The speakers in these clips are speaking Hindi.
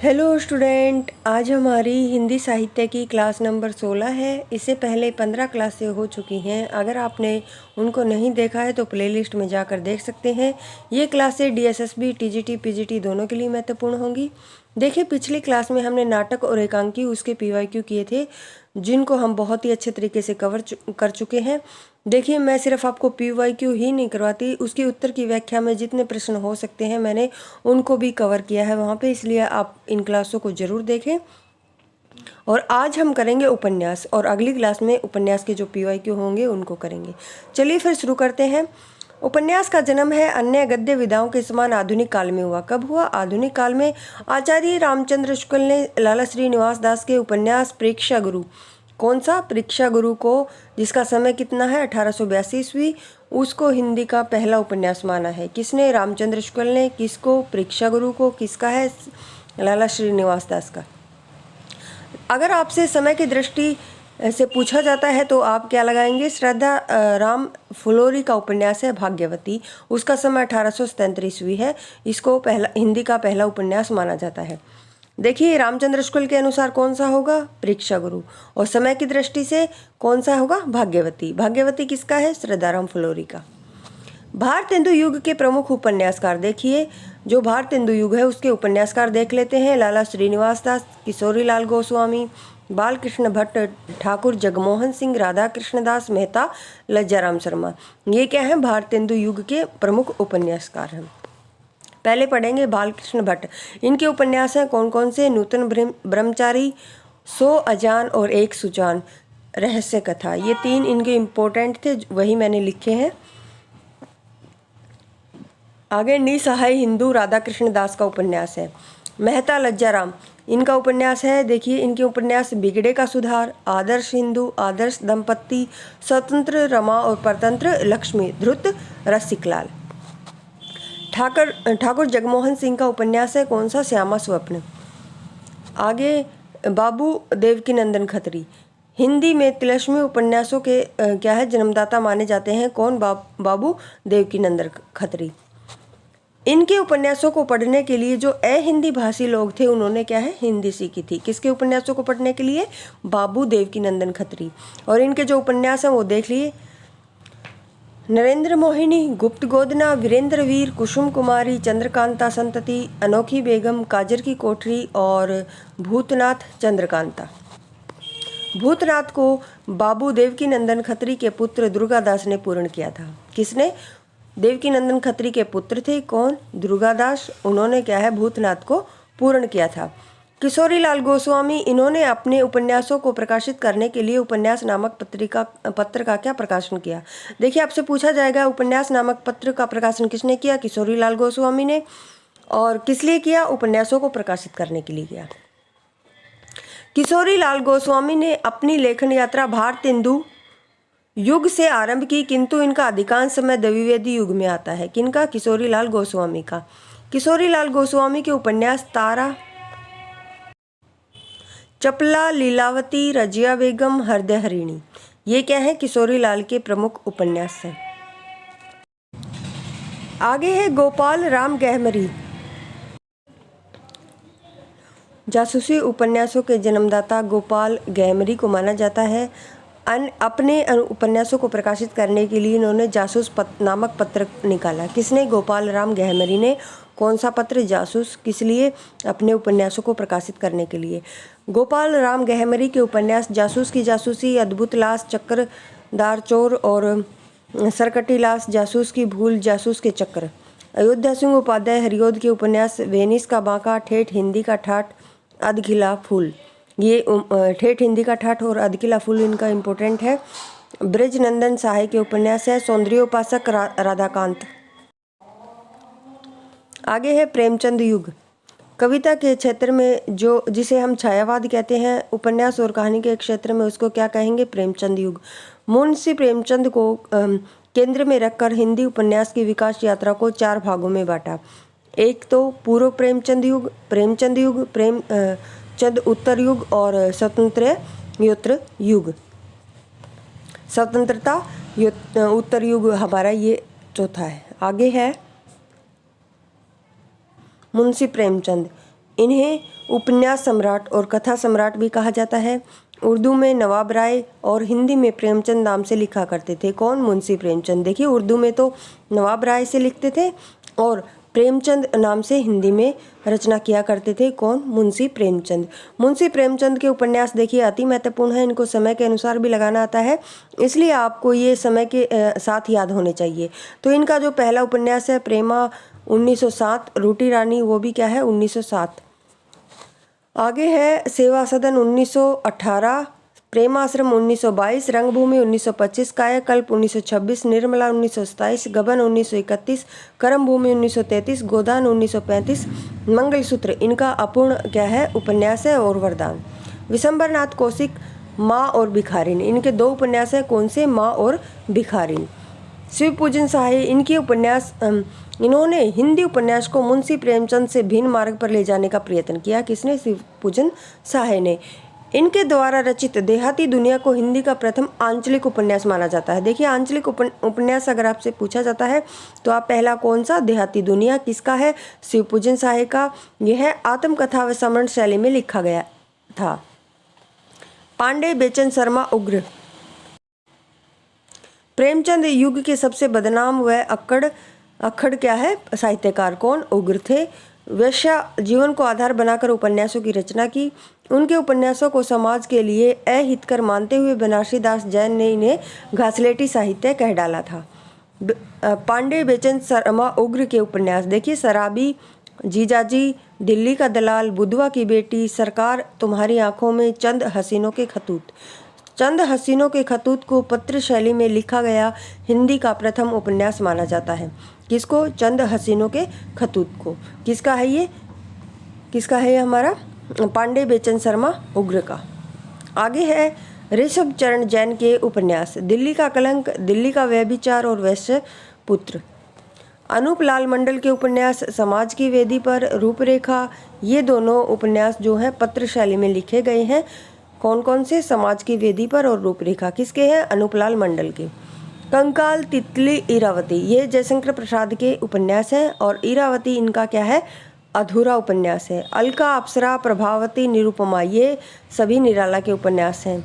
हेलो स्टूडेंट, आज हमारी हिंदी साहित्य की क्लास नंबर 16 है। इससे पहले 15 क्लासें हो चुकी हैं। अगर आपने उनको नहीं देखा है तो प्लेलिस्ट में जाकर देख सकते हैं। ये क्लासें डीएसएसबी, टीजीटी, पीजीटी दोनों के लिए महत्वपूर्ण होंगी। देखिए, पिछली क्लास में हमने नाटक और एकांकी उसके पीवाईक्यू किए थे, जिनको हम बहुत ही अच्छे तरीके से कर चुके हैं। देखिए, मैं सिर्फ आपको पीवाईक्यू ही नहीं करवाती, उसके उत्तर की व्याख्या में जितने प्रश्न हो सकते हैं मैंने उनको भी कवर किया है वहाँ पे, इसलिए आप इन क्लासों को ज़रूर देखें। और आज हम करेंगे उपन्यास, और अगली क्लास में उपन्यास के जो पीवाईक्यू होंगे उनको करेंगे। चलिए फिर शुरू करते हैं। उपन्यास का जन्म है अन्य गद्य विधाओं के समान आधुनिक काल में हुआ। कब हुआ? आधुनिक काल में। आचार्य रामचंद्र शुक्ल ने लाला श्रीनिवास दास के उपन्यास परीक्षा गुरु, कौन सा? परीक्षा गुरु को, जिसका समय कितना है 1882 ईस्वी, उसको हिंदी का पहला उपन्यास माना है। किसने? रामचंद्र शुक्ल ने। किसको? परीक्षा गुरु को। किसका है? लाला श्रीनिवास दास का। अगर आपसे समय की दृष्टि से पूछा जाता है तो आप क्या लगाएंगे? श्रद्धा राम फुलोरी का उपन्यास है भाग्यवती, उसका समय 1877 ईस्वी है। इसको हिंदी का पहला उपन्यास माना जाता है। देखिए, रामचंद्र शुक्ल के अनुसार कौन सा होगा? परीक्षा गुरु। और समय की दृष्टि से कौन सा होगा? भाग्यवती। भाग्यवती किसका है? श्रद्धाराम फुलोरी का। भारतेंदु युग के प्रमुख उपन्यासकार, देखिए जो भारतेंदु युग है उसके उपन्यासकार देख लेते हैं। लाला श्रीनिवास दास, किशोरीलाल गोस्वामी, बालकृष्ण भट्ट, ठाकुर जगमोहन सिंह, राधा कृष्णदास मेहता, लज्जाराम शर्मा। ये क्या है? भारतेंदु युग के प्रमुख उपन्यासकार हैं। पहले पढ़ेंगे बालकृष्ण भट्ट। इनके उपन्यास हैं कौन कौन से? नूतन ब्रह्मचारी, 100 अजान और एक सुजान, रहस्य कथा। ये 3 इनके इम्पोर्टेंट थे, वही मैंने लिखे हैं। आगे निसहाय हिंदू, राधा कृष्ण दास का उपन्यास है। मेहता लज्जाराम, इनका उपन्यास है। देखिए, इनके उपन्यास बिगड़े का सुधार, आदर्श हिंदू, आदर्श दंपत्ति, स्वतंत्र रमा और परतंत्र लक्ष्मी, धृत रसिकलाल। ठाकुर जगमोहन सिंह का उपन्यास है कौन सा? श्यामा स्वप्न। आगे बाबू देवकीनंदन खत्री, हिंदी में तिलस्मी उपन्यासों के क्या है? जन्मदाता माने जाते हैं। कौन? बाबू देवकीनंदन खत्री। इनके उपन्यासों को पढ़ने के लिए जो हिंदी भाषी लोग थे उन्होंने क्या है? हिंदी सीखी थी। किसके उपन्यासों को पढ़ने के लिए? बाबू देवकीनंदन खत्री। और इनके जो उपन्यास हैं वो देख लिए। नरेंद्र मोहिनी, गुप्त गोदना, वीरेंद्र वीर, कुसुम कुमारी, चंद्रकांता संतति, अनोखी बेगम, काजर की कोठरी और भूतनाथ चंद्रकांता। भूतनाथ को बाबू देवकीनंदन खत्री के पुत्र दुर्गादास ने पूर्ण किया था। किसने? देवकीनंदन खत्री के पुत्र थे। कौन? दुर्गादास। उन्होंने क्या है? भूतनाथ को पूर्ण किया था। किशोरीलाल गोस्वामी, इन्होंने अपने उपन्यासों को प्रकाशित करने के लिए उपन्यास नामक पत्र का क्या प्रकाशन किया? देखिए, आपसे पूछा जाएगा उपन्यास नामक पत्र का प्रकाशन किसने किया? किशोरीलाल गोस्वामी ने। और किस लिए किया? उपन्यासों को प्रकाशित करने के लिए किया। किशोरीलाल गोस्वामी ने अपनी लेखन यात्रा भारतेंदु युग से आरंभ की, किंतु इनका अधिकांश समय द्विवेदी युग में आता है। किनका? किशोरीलाल गोस्वामी का। किशोरीलाल गोस्वामी के उपन्यास तारा, चपला, लीलावती, रजिया बेगम, हृदय हरिणी, ये क्या है? किशोरीलाल के प्रमुख उपन्यास हैं। आगे है गोपाल राम गहमरी, जासूसी उपन्यासों के जन्मदाता गोपाल गहमरी को माना जाता है। अपने उपन्यासों को प्रकाशित करने के लिए इन्होंने जासूस नामक पत्र निकाला। किसने? गोपाल राम गहमरी ने। कौन सा पत्र? जासूस। किस लिए? अपने उपन्यासों को प्रकाशित करने के लिए। गोपाल राम गहमरी के उपन्यास जासूस की जासूसी, अद्भुत लाश, चक्रदार चोर और सरकटी लाश, जासूस की भूल, जासूस के चक्र। अयोध्या सिंह उपाध्याय हरिओद के उपन्यास वेनिस का बांका, ठेठ हिंदी का ठाठ, अधखिला फूल। ये ठेठ हिंदी का ठाठ और अधकिला फूल इनका इम्पोर्टेंट है। ब्रजनंदन साहे के उपन्यास है सौंदर्योपासक राधाकांत। आगे है प्रेमचंद युग, कविता के क्षेत्र में जिसे हम छायावाद कहते हैं, उपन्यास और कहानी के क्षेत्र में उसको क्या कहेंगे? प्रेमचंद युग। मुंशी प्रेमचंद को केंद्र में रखकर हिंदी उपन्यास की विकास यात्रा को 4 भागों में बांटा। एक तो पूर्व प्रेमचंद युग, प्रेमचंद उत्तर युग और स्वतंत्रता उत्तर युग हमारा ये चौथा है। आगे है मुंशी प्रेमचंद, इन्हें उपन्यास सम्राट और कथा सम्राट भी कहा जाता है। उर्दू में नवाब राय और हिंदी में प्रेमचंद नाम से लिखा करते थे। कौन? मुंशी प्रेमचंद। देखिए, उर्दू में तो नवाब राय से लिखते थे और प्रेमचंद नाम से हिंदी में रचना किया करते थे। कौन? मुंशी प्रेमचंद। मुंशी प्रेमचंद के उपन्यास देखिए अति महत्वपूर्ण है, इनको समय के अनुसार भी लगाना आता है, इसलिए आपको ये समय के साथ याद होने चाहिए। तो इनका जो पहला उपन्यास है प्रेमा 1907, रोटी रानी वो भी क्या है 1907। आगे है सेवा सदन 1918, प्रेमाश्रम 1922, रंगभूमि 1925, कायाकल्प 1926, निर्मला 1927, गबन 1931, कर्मभूमि 1933, गोदान 1935, मंगलसूत्र इनका अपूर्ण क्या है उपन्यास है और वरदान। विशंबरनाथ कौशिक माँ और भिखारिन, इनके दो उपन्यास है। कौन से? माँ और भिखारिन। शिवपूजन साहे, इनके उपन्यास इन्होंने हिंदी उपन्यास को मुंशी प्रेमचंद से भिन्न मार्ग पर ले जाने का प्रयत्न किया। किसने? शिवपूजन साहे ने। इनके द्वारा रचित देहाती दुनिया को हिंदी का प्रथम आंचलिक उपन्यास माना जाता है। देखिए, आंचलिक उपन्यास अगर आपसे पूछा जाता है तो आप पहला कौन सा? देहाती दुनिया किसका है? शिवपूजन साहे का। यह है आत्मकथा व समरण शैली में लिखा गया था। पांडे बेचन शर्मा उग्र, प्रेमचंद युग के सबसे बदनाम व अक्खड़ क्या है साहित्यकार। कौन? उग्र थे। वैश्या जीवन को आधार बनाकर उपन्यासों की रचना की। उनके उपन्यासों को समाज के लिए अहितकर मानते हुए बनारसी दास जैन ने इन्हें घासलेटी साहित्य कह डाला था। पांडे बेचन शर्मा उग्र के उपन्यास देखिए शराबी, जीजाजी, दिल्ली का दलाल, बुधवा की बेटी, सरकार तुम्हारी आंखों में, चंद हसीनों के खतूत। चंद हसीनों के खतूत को पत्र शैली में लिखा गया हिंदी का प्रथम उपन्यास माना जाता है। किसको? चंद हसीनों के खतूत को। किसका है ये? किसका है ये? हमारा पांडे बेचन शर्मा उग्र का। आगे है ऋषभ चरण जैन के उपन्यास दिल्ली का कलंक, दिल्ली का व्यभिचार और वैश्य पुत्र। अनूप लाल मंडल के उपन्यास समाज की वेदी पर, रूपरेखा, ये दोनों उपन्यास जो हैं पत्र शैली में लिखे गए हैं। कौन कौन से? समाज की वेदी पर और रूपरेखा किसके हैं? अनूप लाल मंडल के। कंकाल, तितली, इरावती ये जयशंकर प्रसाद के उपन्यास हैं और इरावती इनका क्या है? अधूरा उपन्यास है। अलका, अप्सरा, प्रभावती, निरुपमा ये सभी निराला के उपन्यास हैं।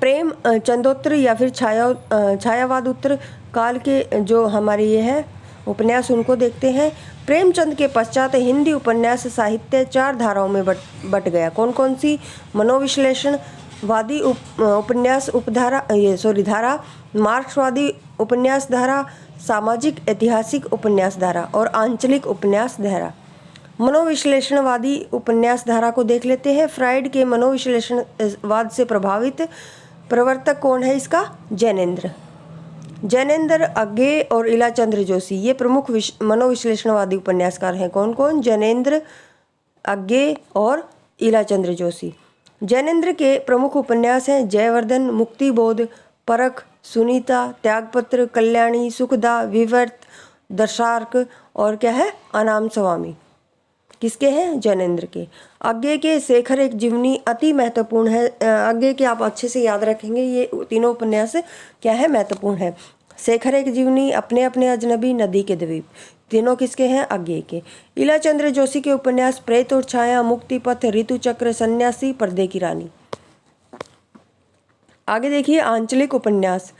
प्रेम चंदोत्तर या फिर छायावादोत्तर काल के जो हमारे ये है उपन्यास उनको देखते हैं। प्रेमचंद के पश्चात हिंदी उपन्यास साहित्य चार धाराओं में बट गया। कौन कौन सी? मनोविश्लेषणवादी उपन्यास उपधारा धारा, मार्क्सवादी उपन्यास धारा, सामाजिक ऐतिहासिक उपन्यास धारा और आंचलिक उपन्यास धारा। मनोविश्लेषणवादी उपन्यास धारा को देख लेते हैं। फ्राइड के मनोविश्लेषणवाद से प्रभावित प्रवर्तक कौन है इसका? जैनेन्द्र अज्ञे और इलाचंद्र जोशी ये प्रमुख मनोविश्लेषणवादी उपन्यासकार हैं। कौन कौन? जैनेन्द्र अज्ञे और इलाचंद्र जोशी। जैनेन्द्र के प्रमुख उपन्यास हैं जयवर्धन, मुक्तिबोध, परख, सुनीता, त्यागपत्र, कल्याणी, सुखदा, विवर्त, दर्शार्क और क्या है? अनाम स्वामी। किसके हैं? जैनेन्द्र के। अज्ञे के शेखर एक जीवनी अति महत्वपूर्ण है। अज्ञे के आप अच्छे से याद रखेंगे, ये तीनों उपन्यास क्या है? महत्वपूर्ण है। शेखर एक जीवनी, अपने अपने अजनबी, नदी के द्वीप, तीनों किसके हैं? अज्ञे के। इलाचंद्र जोशी के उपन्यास प्रेत और छाया, मुक्ति पथ, ऋतु चक्र, सन्यासी, पर्दे की रानी। आगे देखिए आंचलिक उपन्यास।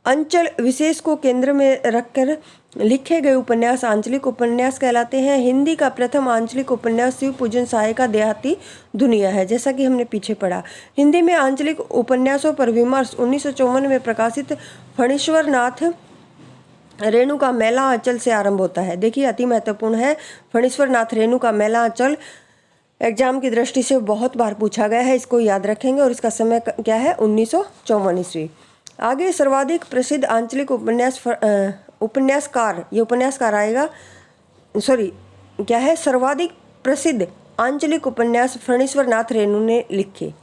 अंचल विशेष को केंद्र में रखकर लिखे गए उपन्यास आंचलिक उपन्यास कहलाते हैं। हिंदी का प्रथम आंचलिक उपन्यास शिवपूजन साहे का देहाती दुनिया है, जैसा कि हमने पीछे पढ़ा। हिंदी में आंचलिक उपन्यासों पर विमर्श 1954 में प्रकाशित फणीश्वर नाथ रेणु का मेला आंचल से आरंभ होता है। देखिए अति महत्वपूर्ण है। फणीश्वर नाथ रेणु का मेला आंचल एग्जाम की दृष्टि से बहुत बार पूछा गया है, इसको याद रखेंगे। और इसका समय क्या है? 1954 ईस्वी। आगे सर्वाधिक प्रसिद्ध आंचलिक उपन्यासकार, ये उपन्यासकार आएगा, सॉरी क्या है? सर्वाधिक प्रसिद्ध आंचलिक उपन्यास फणीश्वर नाथ रेणु ने लिखे।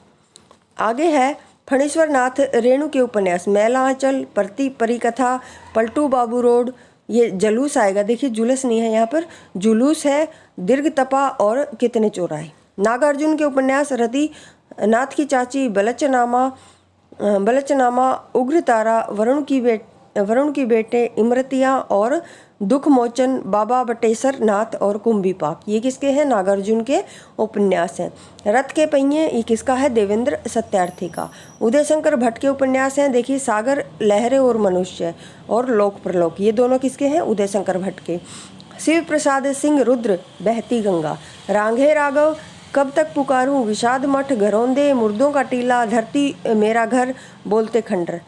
आगे है फणीश्वर नाथ रेणु के उपन्यास मेला आंचल, परिकथा, पलटू बाबू रोड, ये जुलूस आएगा। देखिए जुलूस नहीं है यहाँ पर, जुलूस है, दीर्घ तपा और कितने चौराहे। नागार्जुन के उपन्यास रति, नाथ की चाची, बलचनामा, उग्र तारा, वरुण की वरुण की बेटे इमरतिया और दुख मोचन बाबा बटेसर नाथ और कुंभीपाक, ये किसके हैं? नागार्जुन के उपन्यास हैं। रथ के पहिए, ये किसका है? देवेंद्र सत्यार्थी का। उदय शंकर भट्ट के उपन्यास हैं, देखिए सागर लहरें और मनुष्य और लोक प्रलोक, ये दोनों किसके हैं? उदय शंकर भट्ट के। शिव प्रसाद सिंह रुद्र बहती गंगा। रांघे राघव कब तक पुकारूं, विषाद मठ घरौंदे, मुर्दों का टीला, धरती मेरा घर, बोलते खंडर।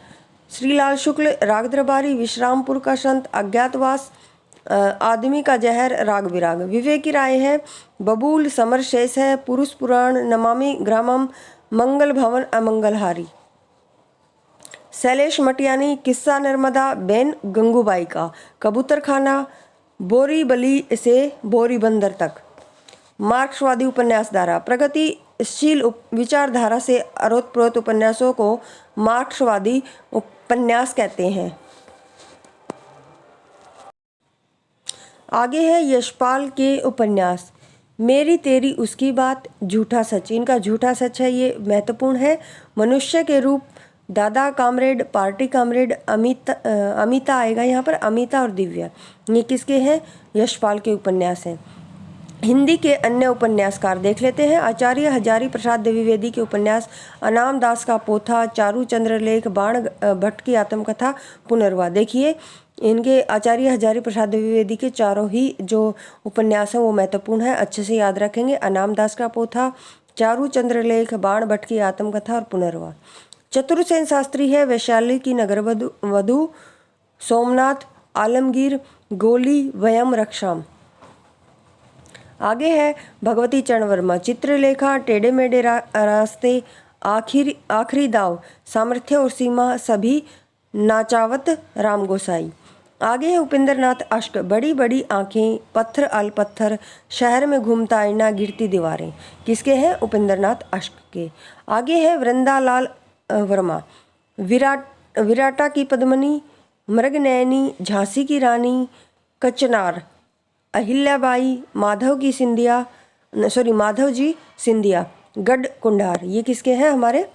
श्रीलाल शुक्ल राग दरबारी, विश्रामपुर का संत, अज्ञातवास, आदमी का जहर, राग विराग। विवेक की राय है बबूल, समर शेष है, पुरुष पुराण, नमामि ग्रामम, मंगल भवन अमंगलहारी। शैलेश मटियानी किस्सा नर्मदा बेन गंगूबाई का। कबूतर खाना, बोरी बली से बोरी बंदर तक। मार्क्सवादी उपन्यास धारा, प्रगतिशील विचारधारा से अरोतप्रोत उपन्यासों को मार्क्सवादी उपन्यास कहते हैं। आगे है यशपाल के उपन्यास, मेरी तेरी उसकी बात, झूठा सच। इनका झूठा सच है, ये महत्वपूर्ण है। मनुष्य के रूप, दादा कामरेड, पार्टी कामरेड, अमिता आएगा यहाँ पर, अमिता और दिव्या, ये किसके हैं? यशपाल के उपन्यास हैं। हिंदी के अन्य उपन्यासकार देख लेते हैं। आचार्य हजारी प्रसाद द्विवेदी के उपन्यास, अनाम दास का पोथा, चारू चंद्रलेख, बाण भट्ट की आत्मकथा, पुनर्वा। देखिए इनके आचार्य हजारी प्रसाद द्विवेदी के चारों ही जो उपन्यास हैं वो महत्वपूर्ण है, अच्छे से याद रखेंगे। अनाम दास का पोथा, चारू चंद्रलेख, बाण भट्ट की आत्मकथा और पुनर्वा। चतुरसेन शास्त्री है वैशाली की नगरवधु, सोमनाथ, आलमगीर, गोली, वयम रक्षाम। आगे है भगवती चरण वर्मा, चित्रलेखा, टेढ़े मेढ़े रास्ते, आखिरी दाव, सामर्थ्य और सीमा, सभी, नाचावत, राम गोसाई। आगे है उपेंद्र नाथ अष्ट, बड़ी बड़ी आंखें, पत्थर अल पत्थर, शहर में घूमता आईना, गिरती दीवारें, किसके हैं? उपेंद्र नाथ अष्ट के। आगे है वृंदालाल वर्मा, विराटा की पद्मनी, मृगनयनी, झांसी की रानी, कचनार, अहिल्याबाई, माधव जी सिंधिया, गढ़ कुंडार, ये किसके हैं? हमारे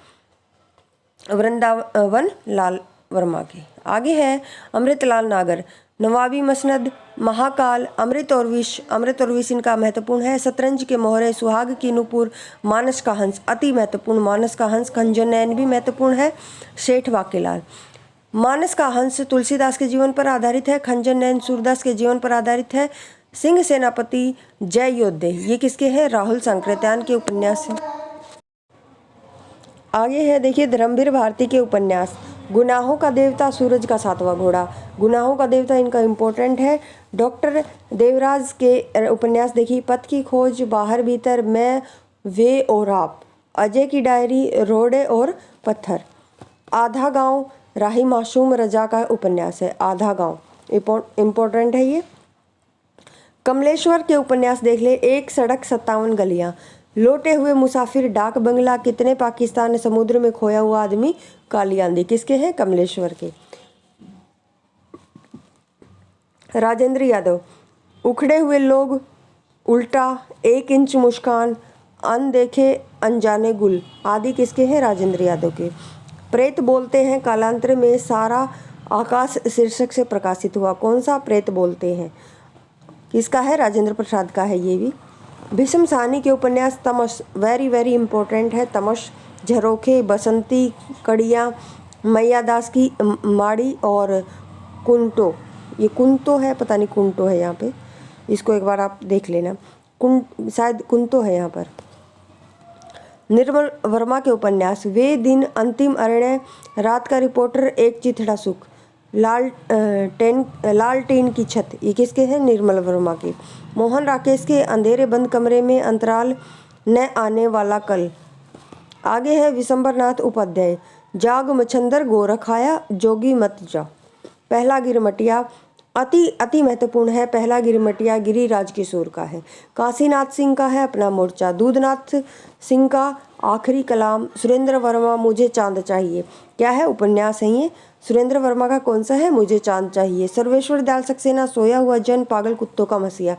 वृंदावन लाल वर्मा के। आगे है अमृतलाल नागर, नवाबी मसनद, महाकाल, अमृत और विष इनका महत्वपूर्ण है। शतरंज के मोहरे, सुहाग की नुपुर, मानस का हंस, अति महत्वपूर्ण, मानस का हंस, खंजनैन भी महत्वपूर्ण है। सेठ वाकेलाल। मानस का हंस तुलसीदास के जीवन पर आधारित है, खंजनैन सूरदास के जीवन पर आधारित है। सिंह सेनापति, जय योद्धे, ये किसके हैं? राहुल सांकृत्यायन के उपन्यास हैं। आगे है देखिए धर्मवीर भारती के उपन्यास, गुनाहों का देवता, सूरज का सातवां घोड़ा। गुनाहों का देवता इनका इम्पोर्टेंट है। डॉक्टर देवराज के उपन्यास देखिए, पथ की खोज, बाहर भीतर, मैं, वे और आप, अजय की डायरी, रोड़े और पत्थर। आधा गांव, राही मासूम रजा का उपन्यास है। आधा गांव इम्पोर्टेंट है ये। कमलेश्वर के उपन्यास देख ले, एक सड़क 57 गलियां, लौटे हुए मुसाफिर, डाक बंगला, कितने पाकिस्तान, समुद्र में खोया हुआ आदमी, काली आंधी, किसके हैं? कमलेश्वर के। राजेंद्र यादव, उखड़े हुए लोग, उल्टा, 1 इंच मुस्कान, अनदेखे अनजाने गुल आदि किसके हैं? राजेंद्र यादव के। प्रेत बोलते हैं, कालांतर में सारा आकाश शीर्षक से प्रकाशित हुआ। कौन सा? प्रेत बोलते हैं, किसका है? राजेंद्र प्रसाद का है ये भी। भीष्म साहनी के उपन्यास, तमस, वेरी वेरी इंपॉर्टेंट है। तमस, झरोखे, बसंती, कड़ियाँ, मैयादास की माड़ी और कुंटो, ये कुंतो है, पता नहीं कुंटो है यहाँ पे, इसको एक बार आप देख लेना, शायद कुंतो है यहाँ पर। निर्मल वर्मा के उपन्यास, वे दिन, अंतिम अरण्य, रात का रिपोर्टर, एक चिथड़ा सुख, लालटेन की छत, ये किसके हैं? निर्मल वर्मा के। मोहन राकेश के अंधेरे बंद कमरे में, अंतराल, न आने वाला कल। आगे है विशंबरनाथ उपाध्याय, जाग मच्छंदर गोरख आया, जोगी मत जा। पहला गिरमटिया अति महत्वपूर्ण है। पहला गिरमटिया गिरिराज किशोर का है। काशीनाथ सिंह का है अपना मोर्चा। दूधनाथ सिंह का आखिरी कलाम। सुरेंद्र वर्मा, मुझे चांद चाहिए, क्या है? उपन्यास है ये। सुरेंद्र वर्मा का कौन सा है? मुझे चांद चाहिए। सर्वेश्वर दयाल सक्सेना, सोया हुआ जन, पागल कुत्तों का मसीहा।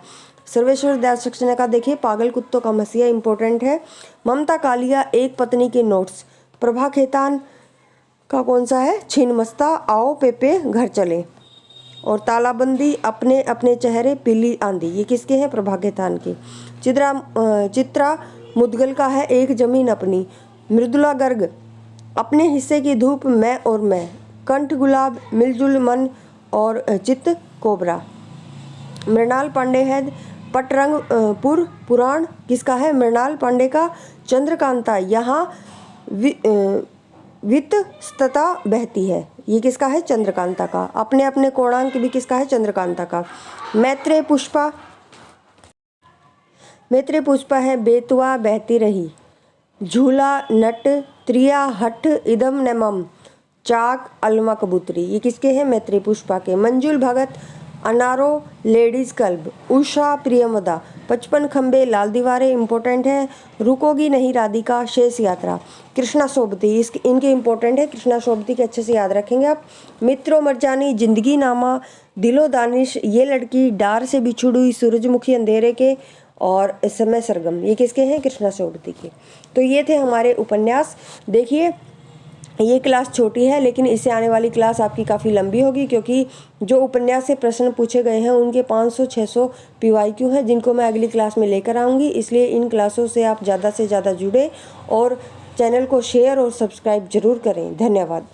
सर्वेश्वर दयाल सक्सेना का देखिए पागल कुत्तों का मसीहा इंपॉर्टेंट है। ममता कालिया, एक पत्नी के नोट्स। प्रभा खेतान, का कौन सा है? छिन्नमस्ता, आओ पेपे घर चले। और तालाबंदी, अपने अपने चेहरे, पीली आंधी, ये किसके हैं? प्रभाकेतान के। चित्रा मुदगल का है एक जमीन अपनी। मृदुला गर्ग, अपने हिस्से की धूप, मैं और मैं। कंठ गुलाब, मिलजुल मन और चित्त कोबरा। मृणाल पांडे है पटरंग पुराण, किसका है? मृणाल पांडे का। चंद्रकांता, यहाँ वित्तस्तता बहती है, ये किसका है? चंद्रकांता का। अपने अपने कोणांक भी किसका है? चंद्रकांता का। मैत्रेय पुष्पा है बेतुआ बहती रही। झूला नट, त्रिया हठ, इदम न मम, चाक अलमा कबूतरी, ये किसके हैं? मैत्रेय पुष्पा के। मंजुल भगत, अनारो लेडीज क्लब। उषा प्रियमदा, 55 खंबे लाल दीवारें, इंपॉर्टेंट है। रुकोगी नहीं राधिका, शेष यात्रा। कृष्णा सोबती, इनके इंपॉर्टेंट है। कृष्णा सोबती के अच्छे से याद रखेंगे आप। मित्रो मरजानी, जिंदगी नामा। दिलो दानिश, ये लड़की। डार से बिछुड़ी, सूरजमुखी अंधेरे के। और समय सरगम, ये किसके हैं? कृष्णा सोबती के। तो ये थे हमारे उपन्यास। देखिए ये क्लास छोटी है, लेकिन इससे आने वाली क्लास आपकी काफ़ी लंबी होगी, क्योंकि जो उपन्यास से प्रश्न पूछे गए हैं उनके 500-600 PYQ हैं, जिनको मैं अगली क्लास में लेकर आऊँगी। इसलिए इन क्लासों से आप ज़्यादा से ज़्यादा जुड़े और चैनल को शेयर और सब्सक्राइब जरूर करें। धन्यवाद।